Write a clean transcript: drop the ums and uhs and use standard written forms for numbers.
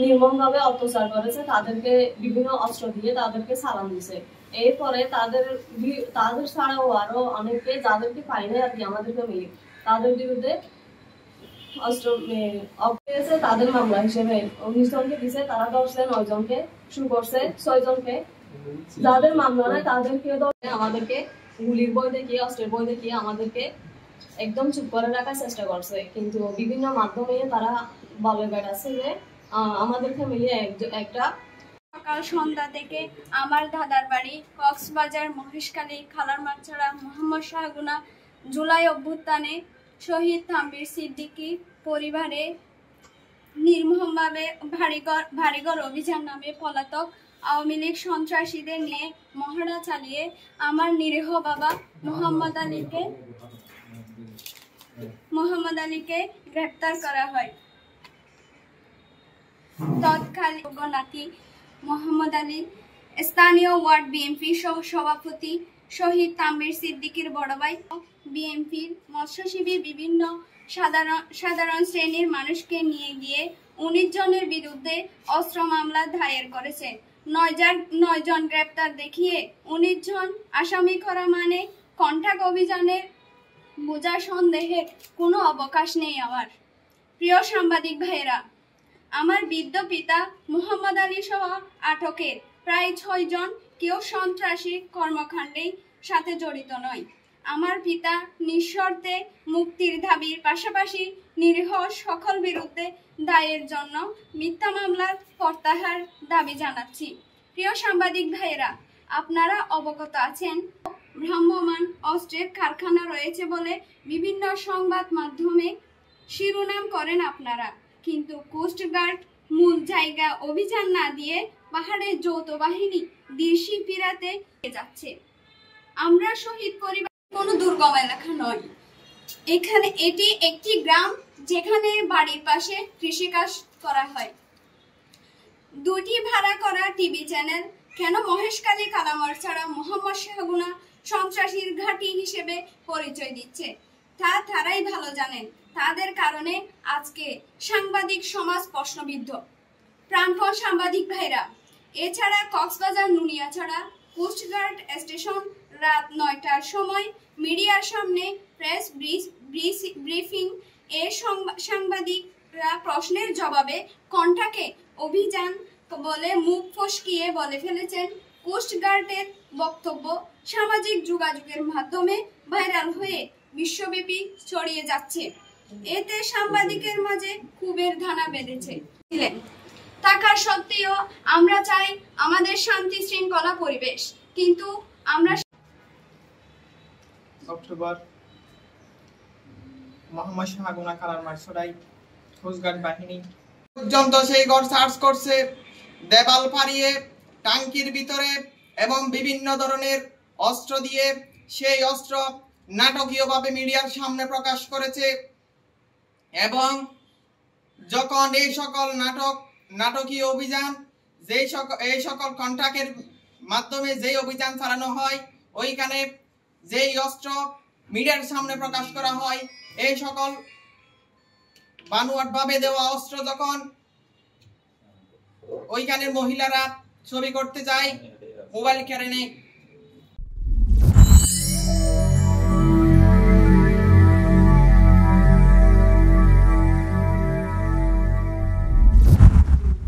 নির্মমভাবে অত্যাচার করেছে, তাদেরকে বিভিন্ন অস্ত্র দিয়ে তাদেরকে সালাম দিছে। এরপরে তাদের ছাড়াও আরো অনেকে যাদেরকে পাইনি আর কি আমাদের ফ্যামিলি, তাদের বিরুদ্ধে অস্ত্র অপেছে তাদের মামলা হিসেবে 19 জনকে দিছে, তারা 10 জন 9 জনকে শুরু করছে 6 জনকে। যাদের মামলা নাই তাদেরকে আমাদেরকে গুলির বই দেখিয়ে অস্ত্রের বই দেখিয়ে আমাদেরকে একদম চুপ করে রাখার চেষ্টা করছে, কিন্তু বিভিন্ন মাধ্যমে তারা বলে বেড়াচ্ছে যে আমাদের ফ্যামিলি একটা। সকাল সন্ধ্যা থেকে আমার দাদার বাড়ি কক্সবাজার মহেশখালী খালার মাছড়া মোহাম্মদ শাহগুনা জুলাই অভ্যুত্থানে শহীদ তানভীর সিদ্দিকী পরিবারে নির্মমভাবে ভারীঘর অভিযান নামে পলাতক আওয়ামী লীগ সন্ত্রাসীদের নিয়ে মহড়া চালিয়ে আমার নিরীহ বাবা মোহাম্মদ আলীকে গ্রেপ্তার করা হয়। তৎকালীন নাতি মোহাম্মদ আলী স্থানীয় ওয়ার্ড বিএনপি সহ সভাপতি শহীদ তানভীর সিদ্দিকীর বড় ভাই বিএনপির মৎস্যজীবী বিভিন্ন সাধারণ শ্রেণীর মানুষকে নিয়ে গিয়ে 19 জনের বিরুদ্ধে অস্ত্র মামলা দায়ের করেছে। 9 জন গ্রেপ্তার দেখিয়ে 19 জন আসামি করা মানে কন্টাক্ট অভিযানের বোঝা সন্দেহের কোনো অবকাশ নেই। আমার প্রিয় সাংবাদিক ভাইয়েরা, আমার বৃদ্ধ পিতা মোহাম্মদ আলী সহ আটকের প্রায় 6 জন কেউ সন্ত্রাসী কর্মকাণ্ডের সাথে জড়িত নয়। আমার পিতা নিঃশর্তে মুক্তির দাবির পাশাপাশি নিরীহ সকল বিরুদ্ধে দায়ের জন্য মিথ্যা মামলার প্রত্যাহার দাবি জানাচ্ছি। প্রিয় সাংবাদিক ভাইয়েরা, আপনারা অবগত আছেন ভ্রাম্যমাণ অস্ত্রের কারখানা রয়েছে বলে বিভিন্ন সংবাদ মাধ্যমে শিরোনাম করেন আপনারা, কিন্তু কোস্টগার্ড মূল জায়গা অভিযান না দিয়ে পাহাড়ের যৌথ বাহিনী দিশি ফিরাতে যাচ্ছে। আমরা শহীদ পরিবার কোনো দুর্গম এলাকা নয়, এটি একটি গ্রাম যেখানে বাড়ির পাশে কৃষিকাজ করা হয়। 2টি ভাড়া করা টিভি চ্যানেল কেন মহেশখালী কালামারছড়া মোহাম্মদ শাহগুনা সন্ত্রাসীর ঘাঁটি হিসেবে পরিচয় দিচ্ছে তা তারাই ভালো জানেন। তাদের কারণে আজকে সাংবাদিক সমাজ প্রশ্নবিদ্ধ। প্রাণপণ সাংবাদিক ভাইরা, এছাড়া কক্সবাজার নুনিয়াছড়া কোস্টগার্ড স্টেশন রাত 9টার সময় মিডিয়ার সামনে প্রেস ব্রিফিং এ সাংবাদিকরা প্রশ্নের জবাবে কণ্ঠাকে অভিযান বলে মুখ ফসকিয়ে বলে ফেলেছেন। কোস্টগার্ডের বক্তব্য সামাজিক যোগাযোগের মাধ্যমে ভাইরাল হয়ে বিশ্বব্যাপী ছড়িয়ে যাচ্ছে। এতে সাংবাদিকের মাঝে ক্ষোভের ধানা বেঁধেছে। থাকার সত্ত্বেও আমরা চাই আমাদের শান্তি শৃঙ্খলা পরিবেশ, কিন্তু আমরা অক্টোবর মোহাম্মদ শাহগুনা খালার মারছড়াই কোস্টগার্ড বাহিনী পর্যন্ত সেই ঘর সার্চ করছে, দেওয়াল ফাড়িয়ে টাঙ্কির ভিতরে এবং বিভিন্ন ধরনের অস্ত্র দিয়ে সেই অস্ত্র নাটকীয়ভাবে মিডিয়ার সামনে প্রকাশ করেছে। এবং যখন এই সকল নাটকীয় অভিযান এই সকল কন্ট্রাক্টের মাধ্যমে যেই অভিযান চালানো হয়, ওইখানে যেই অস্ত্র মিডিয়ার সামনে প্রকাশ করা হয়, এই সকল বানোয়াট ভাবে দেওয়া অস্ত্র যখন ওইখানের মহিলারা ছবি করতে যায়, মোবাইল কেড়ে নেয়।